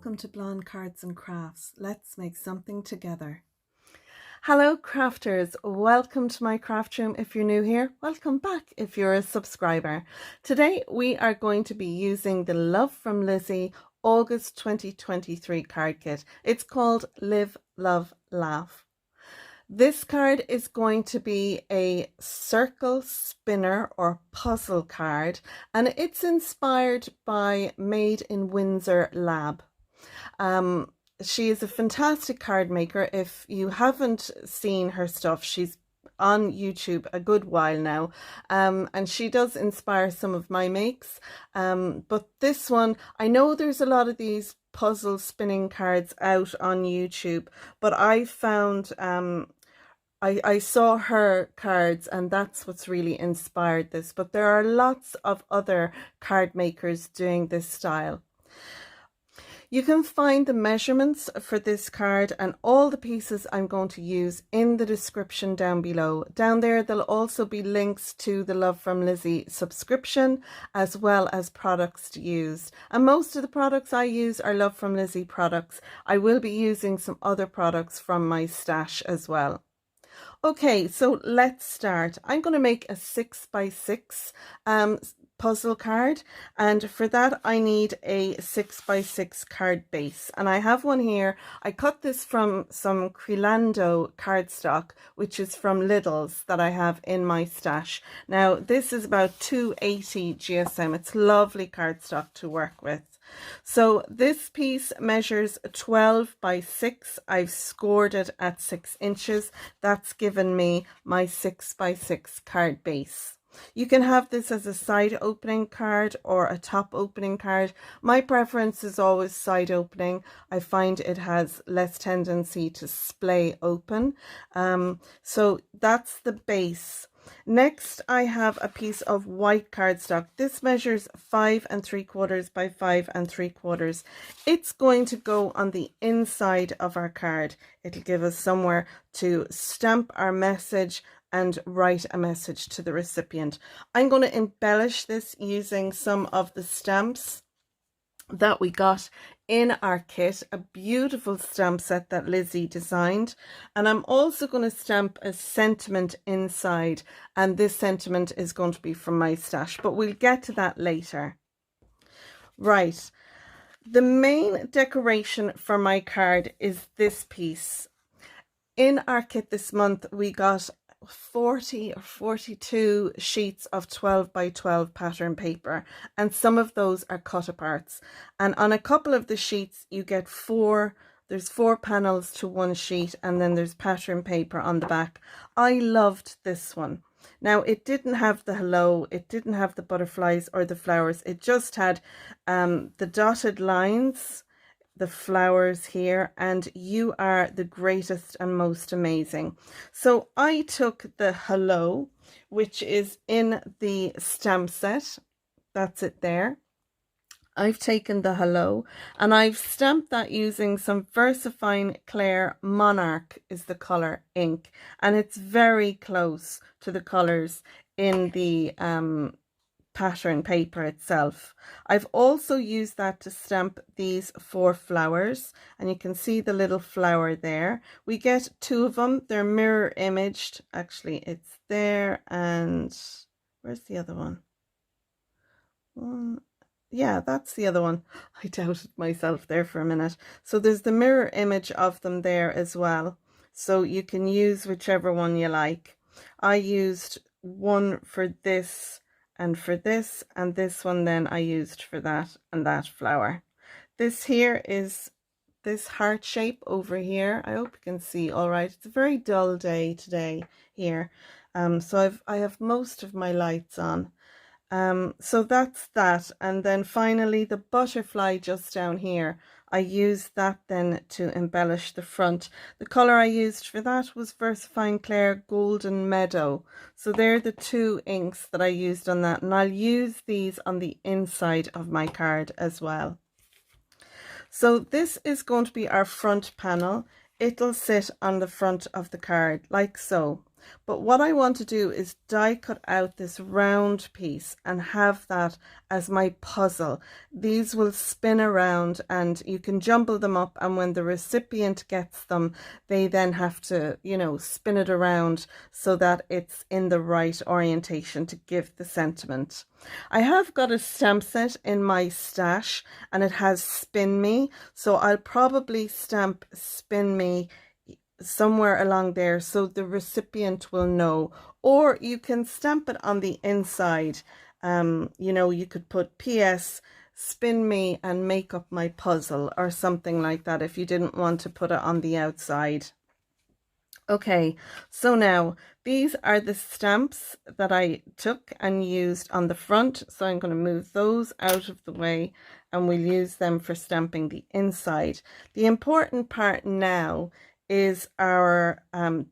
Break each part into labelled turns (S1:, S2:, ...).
S1: welcome to Blonde Cards and Crafts. Let's make something together. Hello crafters, welcome to my craft room. If you're new here, welcome back if you're a subscriber. Today we are going to be using the Love from Lizi August 2023 card kit. It's called Live, Love, Laugh. This card is going to be a circle spinner or puzzle card, and it's inspired by Made in Windsor Lab. She is a fantastic card maker. If you haven't seen her stuff, she's on YouTube a good while now, and she does inspire some of my makes, but this one, I know there's a lot of these puzzle spinning cards out on YouTube, but I found I saw her cards and that's what's really inspired this, but there are lots of other card makers doing this style. You can find the measurements for this card and all the pieces I'm going to use in the description down below. Down there, there'll also be links to the Love from Lizi subscription as well as products to use. And most of the products I use are Love from Lizi products. I will be using some other products from my stash as well. Okay, so let's start. I'm going to make a 6x6 puzzle card, and for that I need a 6x6 card base, and I have one here. I cut this from some Quilando cardstock, which is from Lidl's, that I have in my stash. Now this is about 280 GSM. It's lovely cardstock to work with. So this piece measures 12 by 6. I've scored it at 6 inches. That's given me my 6x6 card base. You can have this as a side opening card or a top opening card. My preference is always side opening. I find it has less tendency to splay open. So that's the base. Next, I have a piece of white cardstock. This measures 5 3/4 by 5 3/4. It's going to go on the inside of our card. It'll give us somewhere to stamp our message and write a message to the recipient. I'm going to embellish this using some of the stamps that we got in our kit, a beautiful stamp set that Lizi designed, and I'm also going to stamp a sentiment inside, and this sentiment is going to be from my stash, but we'll get to that later. Right, the main decoration for my card is this piece. In our kit this month we got 40 or 42 sheets of 12 by 12 pattern paper, and some of those are cut aparts, and on a couple of the sheets you get there's 4 panels to one sheet, and then there's pattern paper on the back. I loved this one. Now it didn't have the hello, it didn't have the butterflies or the flowers, it just had the dotted lines, the flowers here, and you are the greatest and most amazing. So I took the hello, which is in the stamp set. That's it there. I've taken the hello and I've stamped that using some VersaFine Claire Monarch is the color ink, and it's very close to the colors in the pattern paper itself. I've also used that to stamp these 4 flowers, and you can see the little flower there. We get 2 of them. They're mirror imaged. Actually, it's there, and where's the other one? Yeah, that's the other one. I doubted myself there for a minute. So there's the mirror image of them there as well, so you can use whichever one you like. I used one for this and for this, and this one then I used for that and that flower. This here is this heart shape over here. I hope you can see all right. It's a very dull day today here, so I have most of my lights on. So that's that, and then finally the butterfly just down here, I used that then to embellish the front. The color I used for that was VersaFine Claire Golden Meadow. So they're the 2 inks that I used on that, and I'll use these on the inside of my card as well. So this is going to be our front panel. It'll sit on the front of the card like so. But what I want to do is die cut out this round piece and have that as my puzzle. These will spin around and you can jumble them up, and when the recipient gets them, they then have to, you know, spin it around so that it's in the right orientation to give the sentiment. I have got a stamp set in my stash and it has Spin Me, so I'll probably stamp Spin Me somewhere along there so the recipient will know. Or you can stamp it on the inside. You know, you could put PS Spin Me and make up my puzzle or something like that if you didn't want to put it on the outside. Okay, so now these are the stamps that I took and used on the front, so I'm going to move those out of the way and we'll use them for stamping the inside. The important part now is our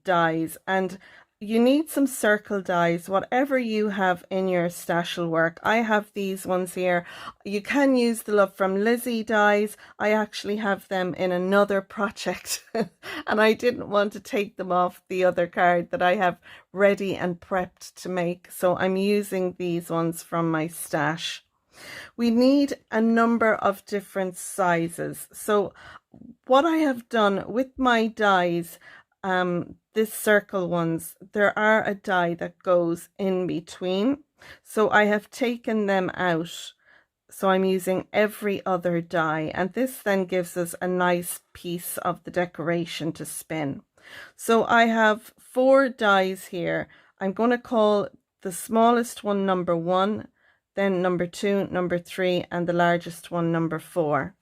S1: dies, and you need some circle dies, whatever you have in your stash will work. I have these ones here. You can use the Love from Lizi dies. I actually have them in another project and I didn't want to take them off the other card that I have ready and prepped to make, so I'm using these ones from my stash. We need a number of different sizes. So what I have done with my dies, this circle ones, there are a die that goes in between. So I have taken them out. So I'm using every other die, and this then gives us a nice piece of the decoration to spin. So I have 4 dies here. I'm going to call the smallest one number 1, then number 2, number 3, and the largest one number 4.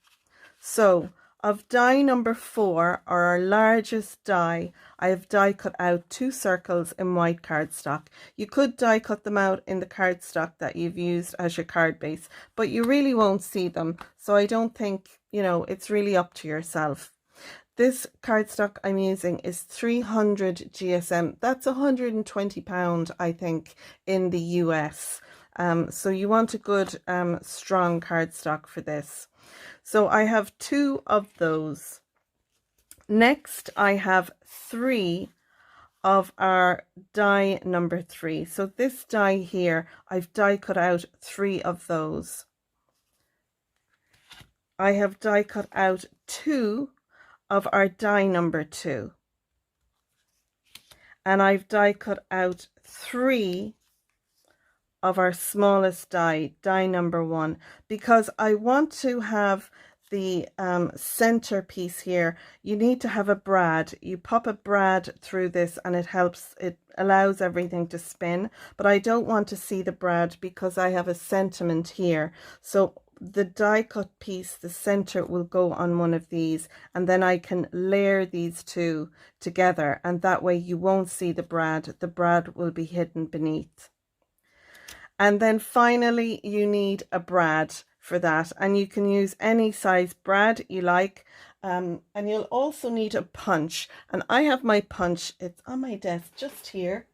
S1: So of die number 4, or our largest die, I have die cut out 2 circles in white cardstock. You could die cut them out in the cardstock that you've used as your card base, but you really won't see them. So I don't think, you know, it's really up to yourself. This cardstock I'm using is 300 GSM. That's £120, I think, in the US. So you want a good strong cardstock for this. So I have 2 of those. Next, I have 3 of our die number 3. So this die here, I've die cut out 3 of those. I have die cut out 2 of our die number 2. And I've die cut out 3 of our smallest die, die number 1, because I want to have the center piece here. You need to have a brad. You pop a brad through this and it helps, it allows everything to spin, but I don't want to see the brad because I have a sentiment here. So the die cut piece, the center, will go on one of these, and then I can layer these 2 together, and that way you won't see the brad. The brad will be hidden beneath. And then finally, you need a brad for that, and you can use any size brad you like. And you'll also need a punch, and I have my punch. It's on my desk just here.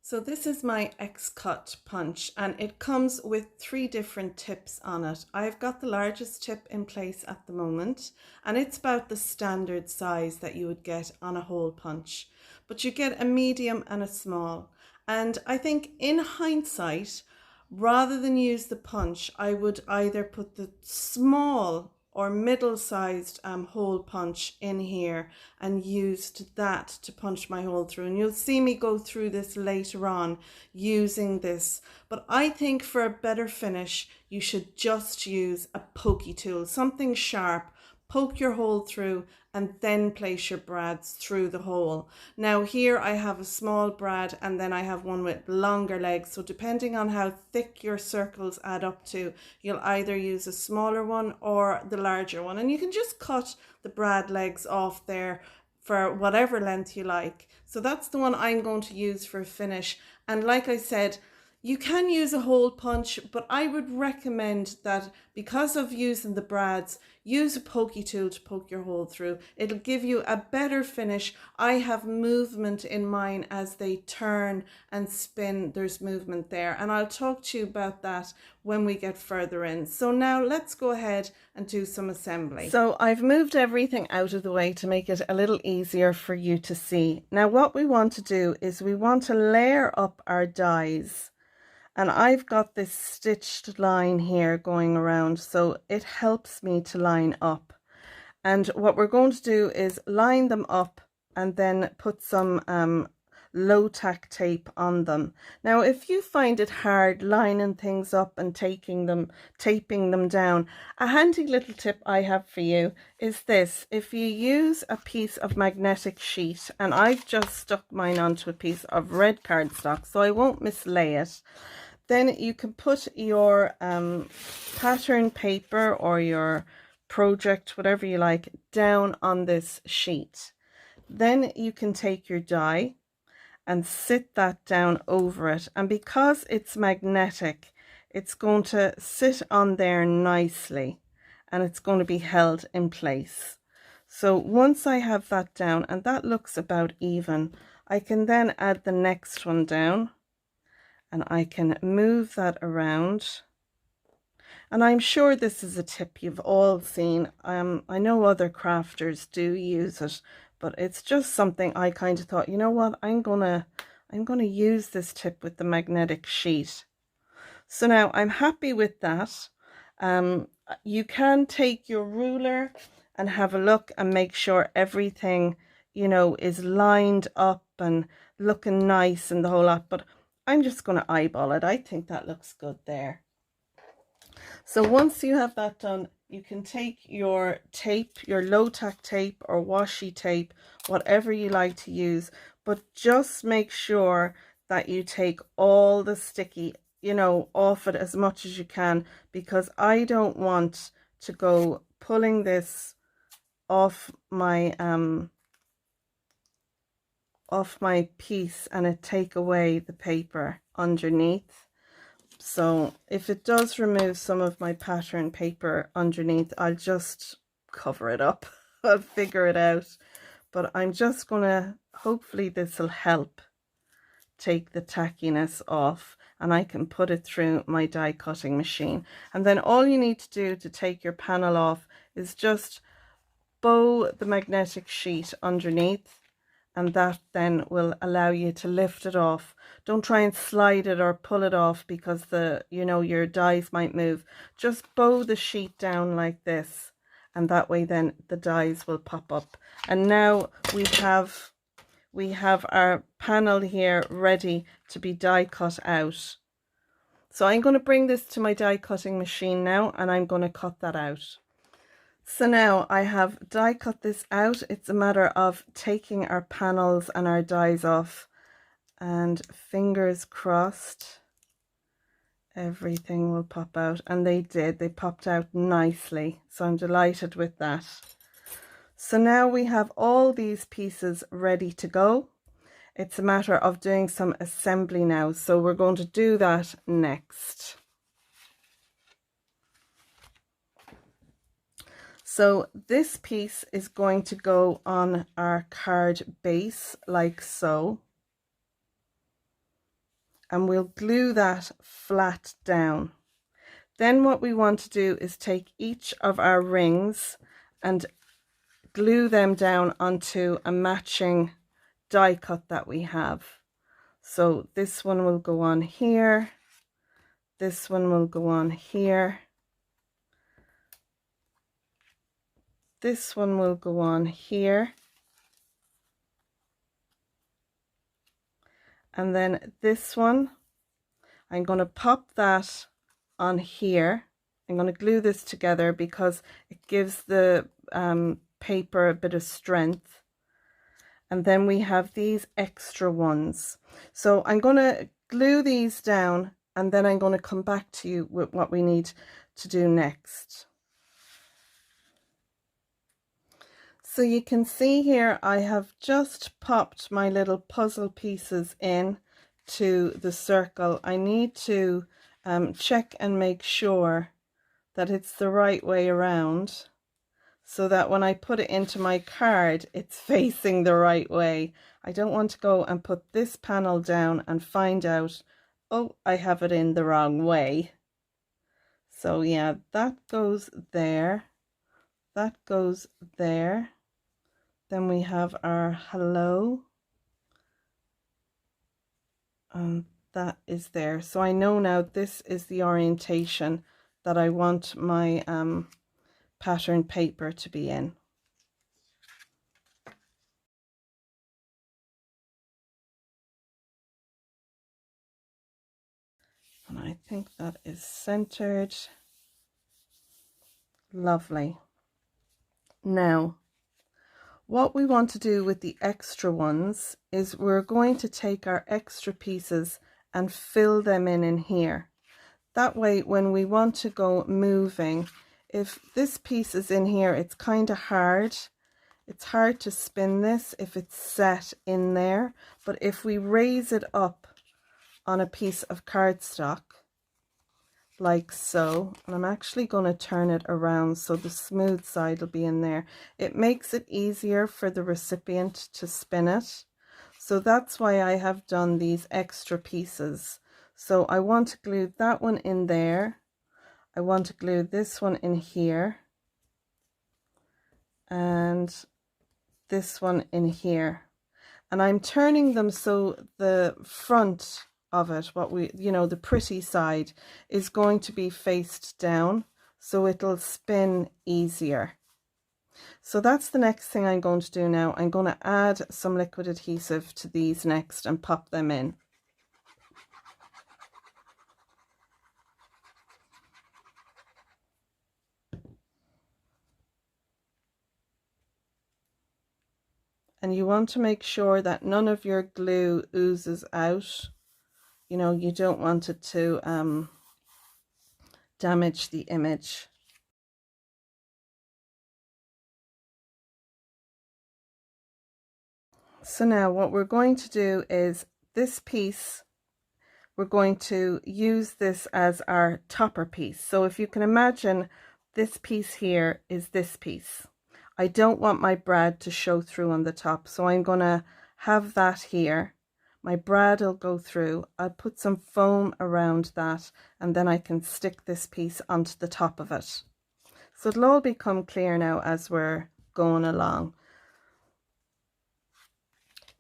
S1: So this is my X-Cut punch, and it comes with 3 different tips on it. I've got the largest tip in place at the moment, and it's about the standard size that you would get on a hole punch. But you get a medium and a small. And I think in hindsight, rather than use the punch, I would either put the small or middle-sized hole punch in here and used that to punch my hole through. And you'll see me go through this later on using this. But I think for a better finish, you should just use a pokey tool, something sharp. Poke your hole through and then place your brads through the hole. Now here I have a small brad, and then I have one with longer legs. So depending on how thick your circles add up to, you'll either use a smaller one or the larger one. And you can just cut the brad legs off there for whatever length you like. So that's the one I'm going to use for a finish. And like I said, You can use a hole punch, but I would recommend that because of using the brads, use a pokey tool to poke your hole through. It'll give you a better finish. I have movement in mine as they turn and spin. There's movement there, and I'll talk to you about that when we get further in. So now let's go ahead and do some assembly. So I've moved everything out of the way to make it a little easier for you to see. Now what we want to do is we want to layer up our dies. And I've got this stitched line here going around, so it helps me to line up. And what we're going to do is line them up and then put some low tack tape on them. Now, if you find it hard lining things up and taping them down, a handy little tip I have for you is this. If you use a piece of magnetic sheet, and I've just stuck mine onto a piece of red cardstock so I won't mislay it, then you can put your pattern paper or your project, whatever you like, down on this sheet. Then you can take your die and sit that down over it. And because it's magnetic, it's going to sit on there nicely and it's going to be held in place. So once I have that down, and that looks about even, I can then add the next one down. And I can move that around. And I'm sure this is a tip you've all seen. I know other crafters do use it, but it's just something I kind of thought, you know what, I'm gonna use this tip with the magnetic sheet. So now I'm happy with that. You can take your ruler and have a look and make sure everything, you know, is lined up and looking nice and the whole lot, but I'm just going to eyeball it. I think that looks good there. So once you have that done, you can take your tape, your low tack tape or washi tape, whatever you like to use, but just make sure that you take all the sticky, you know, off it as much as you can, because I don't want to go pulling this off my piece and it take away the paper underneath. So if it does remove some of my pattern paper underneath, I'll just cover it up. I'll figure it out, but I'm just gonna, hopefully this will help take the tackiness off and I can put it through my die cutting machine. And then all you need to do to take your panel off is just bow the magnetic sheet underneath, and that then will allow you to lift it off. Don't try and slide it or pull it off because your dies might move. Just bow the sheet down like this, and that way then the dies will pop up. And now we have our panel here ready to be die cut out. So I'm going to bring this to my die cutting machine now, and I'm going to cut that out. So now I have die cut this out. It's a matter of taking our panels and our dies off, and fingers crossed everything will pop out. And they did. They popped out nicely, so I'm delighted with that. So now we have all these pieces ready to go. It's a matter of doing some assembly now, so we're going to do that next. So this piece is going to go on our card base like so, and we'll glue that flat down. Then what we want to do is take each of our rings and glue them down onto a matching die cut that we have. So this one will go on here, this one will go on here, this one will go on here, and then this one, I'm going to pop that on here. I'm going to glue this together because it gives the paper a bit of strength. And then we have these extra ones. So I'm going to glue these down, and then I'm going to come back to you with what we need to do next. So you can see here I have just popped my little puzzle pieces in to the circle, I need to check and make sure that it's the right way around, so that when I put it into my card, it's facing the right way. I don't want to go and put this panel down and find out, oh, I have it in the wrong way. So yeah, that goes there, that goes there. Then we have our hello, and that is there. So I know now this is the orientation that I want my pattern paper to be in. And I think that is centered. Lovely. Now, what we want to do with the extra ones is we're going to take our extra pieces and fill them in here. That way, when we want to go moving, if this piece is in here, it's kind of hard. It's hard to spin this if it's set in there. But if we raise it up on a piece of cardstock, like so, and I'm actually going to turn it around so the smooth side will be in there, it makes it easier for the recipient to spin it. So that's why I have done these extra pieces. So I want to glue that one in there, I want to glue this one in here, and this one in here, and I'm turning them so the front of it, what we, the pretty side, is going to be faced down, so it'll spin easier. So that's the next thing I'm going to do now. I'm going to add some liquid adhesive to these next and pop them in. And you want to make sure that none of your glue oozes out. You don't want it to damage the image. So now what we're going to do is this piece, we're going to use this as our topper piece. So if you can imagine, this piece here is this piece. I don't want my brad to show through on the top, so I'm going to have that here. My brad will go through. I'll put some foam around that, and then I can stick this piece onto the top of it. So it'll all become clear now as we're going along.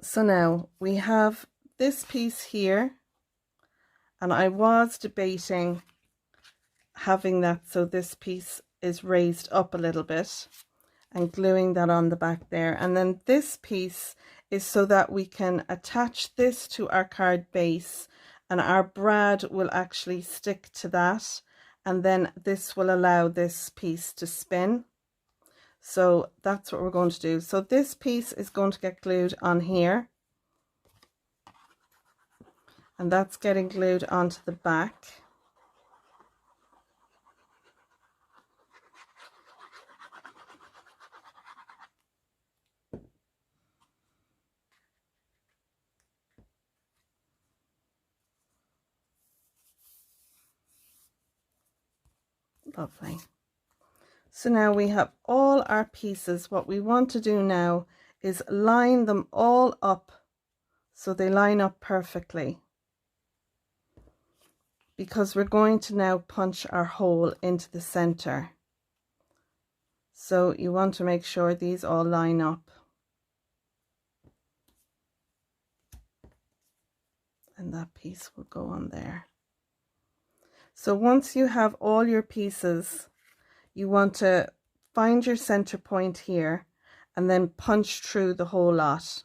S1: So now we have this piece here, and I was debating having that so this piece is raised up a little bit and gluing that on the back there, and then this piece is so that we can attach this to our card base, and our brad will actually stick to that, and then this will allow this piece to spin. So that's what we're going to do. So this piece is going to get glued on here, and that's getting glued onto the back. Lovely. So now we have all our pieces. What we want to do now is line them all up so they line up perfectly, because we're going to now punch our hole into the center. So you want to make sure these all line up. And that piece will go on there. So once you have all your pieces, you want to find your center point here and then punch through the whole lot.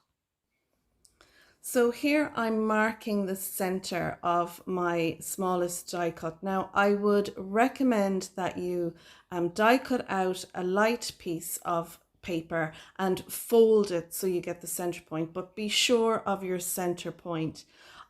S1: So here I'm marking the center of my smallest die cut. Now I would recommend that you die cut out a light piece of paper and fold it so you get the center point, but be sure of your center point.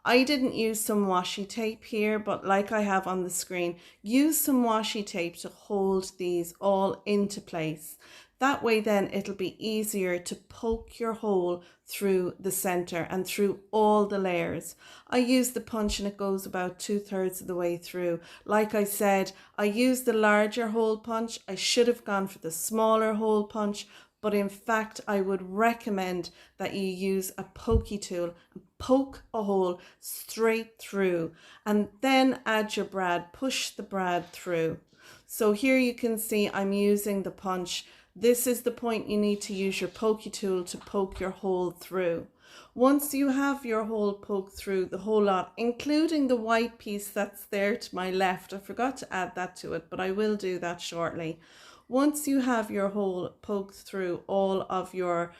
S1: I didn't use some washi tape here, but like I have on the screen, use some washi tape to hold these all into place. That way then it'll be easier to poke your hole through the center and through all the layers. I use the punch and it goes about 2/3 of the way through. Like I said, I use the larger hole punch. I should have gone for the smaller hole punch, but in fact I would recommend that you use a pokey tool and poke a hole straight through, and then add your brad, push the brad through. So here you can see I'm using the punch. This is the point you need to use your pokey tool to poke your hole through. Once you have your hole poked through the whole lot, including the white piece that's there to my left, I forgot to add that to it, but I will do that shortly. Once you have your hole poked through all of your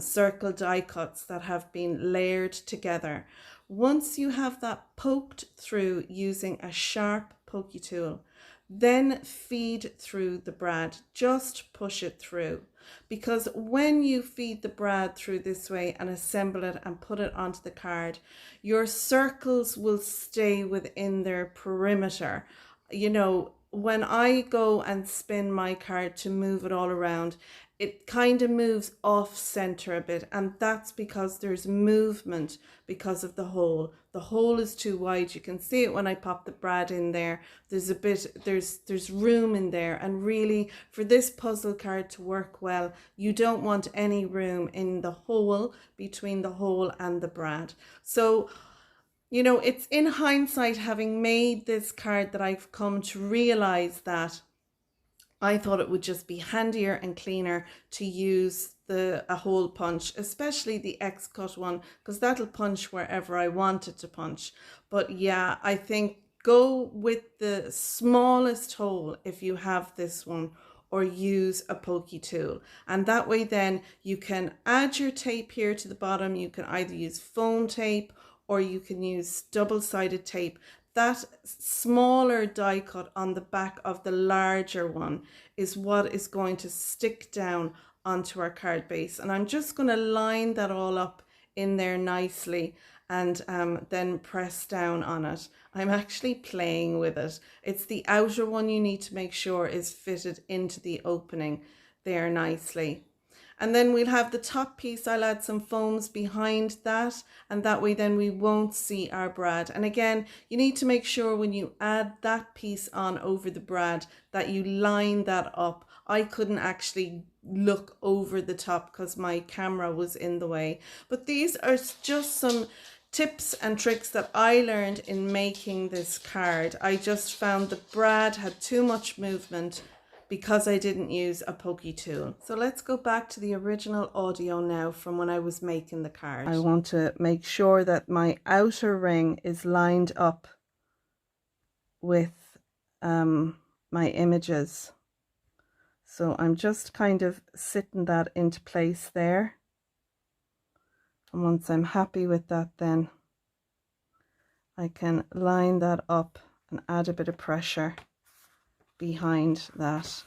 S1: circle die cuts that have been layered together, once you have that poked through using a sharp pokey tool, then feed through the brad. Just push it through, because when you feed the brad through this way and assemble it and put it onto the card, your circles will stay within their perimeter. You know, when I go and spin my card to move it all around, it kind of moves off center a bit, and that's because there's movement because of the hole. The hole is too wide. You can see it when I pop the brad in there. There's a bit, there's room in there, and really for this puzzle card to work well, you don't want any room in the hole between the hole and the brad. So, you know, it's in hindsight, having made this card, that I've come to realize that I thought it would just be handier and cleaner to use a hole punch, especially the X-cut one, because that'll punch wherever I want it to punch. But yeah, I think go with the smallest hole if you have this one, or use a pokey tool. And that way then you can add your tape here to the bottom. You can either use foam tape or you can use double-sided tape. That smaller die cut on the back of the larger one is what is going to stick down onto our card base. And I'm just going to line that all up in there nicely, and then press down on it. I'm actually playing with it. It's the outer one you need to make sure is fitted into the opening there nicely. And then we'll have the top piece. I'll add some foams behind that, and that way then we won't see our brad. And again, you need to make sure when you add that piece on over the brad that you line that up. I couldn't actually look over the top because my camera was in the way. But these are just some tips and tricks that I learned in making this card. I just found the brad had too much movement because I didn't use a pokey tool. So let's go back to the original audio now from when I was making the card. I want to make sure that my outer ring is lined up with my images. So I'm just kind of sitting that into place there. And once I'm happy with that, then I can line that up and add a bit of pressure behind that.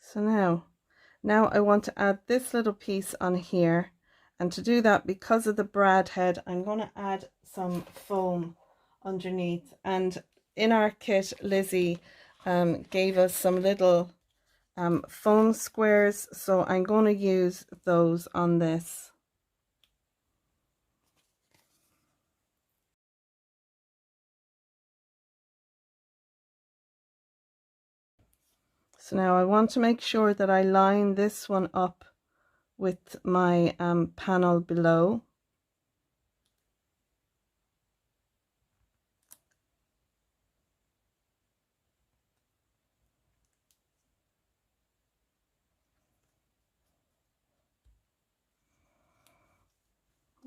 S1: So now I want to add this little piece on here, and to do that, because of the brad head, I'm going to add some foam underneath. And in our kit, Lizzie gave us some little foam squares, so I'm going to use those on this. So now I want to make sure that I line this one up with my panel below.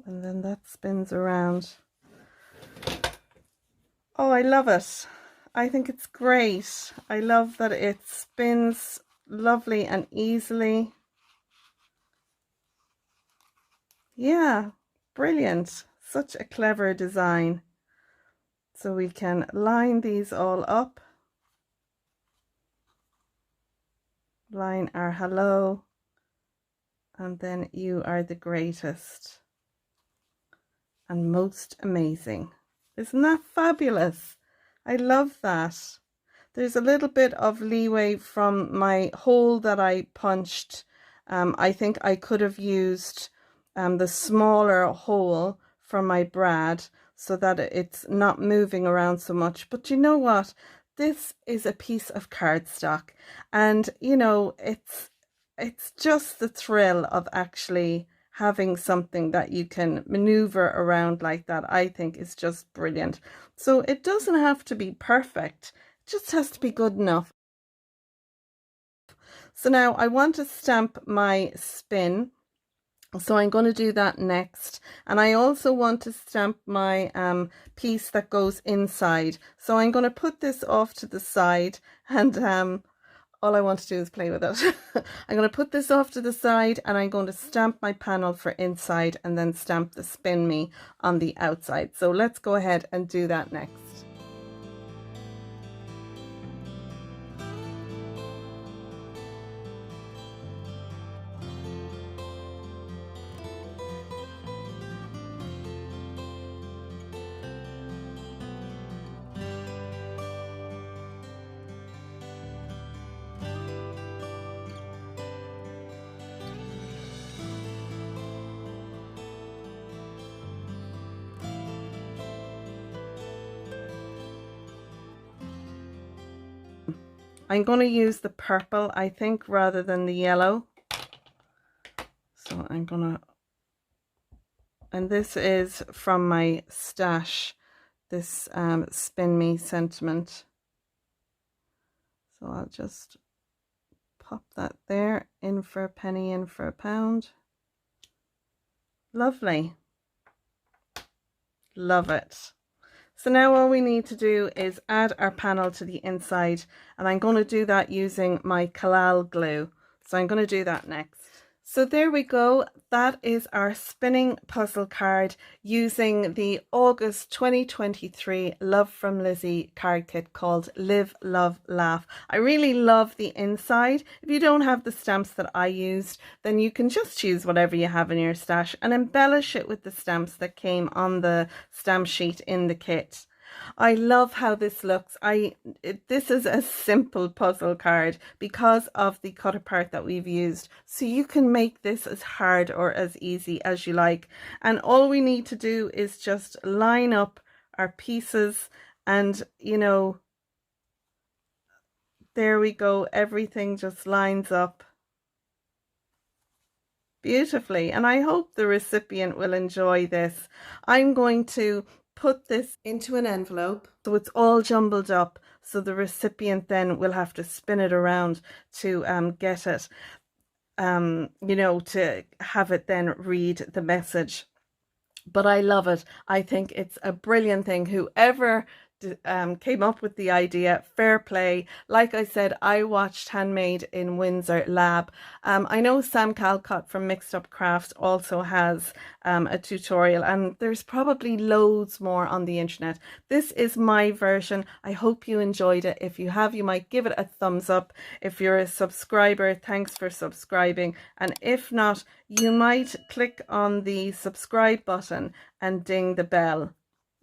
S1: And then that spins around. Oh, I love it. I think it's great. I love that it spins lovely and easily. Yeah, brilliant. Such a clever design. So we can line these all up. Line our hello And then you are the greatest and most amazing. Isn't that fabulous? I love that. There's a little bit of leeway from my hole that I punched. I think I could have used the smaller hole from my brad so that it's not moving around so much. But you know what? This is a piece of cardstock, and you know, it's just the thrill of actually having something that you can maneuver around like that. I think is just brilliant. So it doesn't have to be perfect, it just has to be good enough. So now I want to stamp my spin, so I'm going to do that next. And I also want to stamp my piece that goes inside, so I'm going to put this off to the side, and all I want to do is play with it. I'm going to put this off to the side, and I'm going to stamp my panel for inside and then stamp the spin me on the outside. So let's go ahead and do that next. I'm going to use the purple, I think, rather than the yellow. So I'm going to, and this is from my stash, this Spin Me sentiment. So I'll just pop that there, in for a penny, in for a pound. Lovely. Love it. So now all we need to do is add our panel to the inside, and I'm going to do that using my Kalal glue. So I'm going to do that next. So there we go. That is our spinning puzzle card using the August 2023 Love from Lizi card kit called Live, Love, Laugh. I really love the inside. If you don't have the stamps that I used, then you can just choose whatever you have in your stash and embellish it with the stamps that came on the stamp sheet in the kit. I love how this looks. This is a simple puzzle card because of the cut apart that we've used. So you can make this as hard or as easy as you like. And all we need to do is just line up our pieces, and you know, there we go. Everything just lines up beautifully. And I hope the recipient will enjoy this. I'm going to put this into an envelope so it's all jumbled up, so the recipient then will have to spin it around to get it, you know, to have it then read the message. But I love it. I think it's a brilliant thing. Whoever came up with the idea, fair play. Like I said, I watched Handmade in Windsor Lab. I know Sam Calcott from Mixed Up Crafts also has a tutorial, and there's probably loads more on the internet. This is my version. I hope you enjoyed it. If you have, you might give it a thumbs up. If you're a subscriber, thanks for subscribing. And if not, you might click on the subscribe button and ding the bell.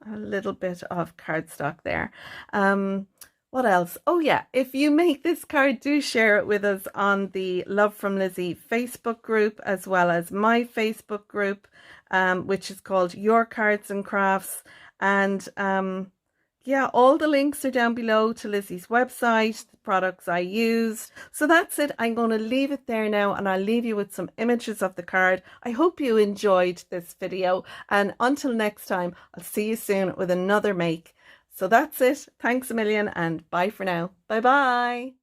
S1: A little bit of cardstock there. What else? Oh yeah, if you make this card, do share it with us on the Love from Lizi Facebook group, as well as my Facebook group, which is called Your Cards and Crafts. And yeah, all the links are down below to Lizi's website, the products I used. So that's it. I'm going to leave it there now, and I'll leave you with some images of the card. I hope you enjoyed this video, and until next time, I'll see you soon with another make. So that's it. Thanks a million, and bye for now. Bye bye.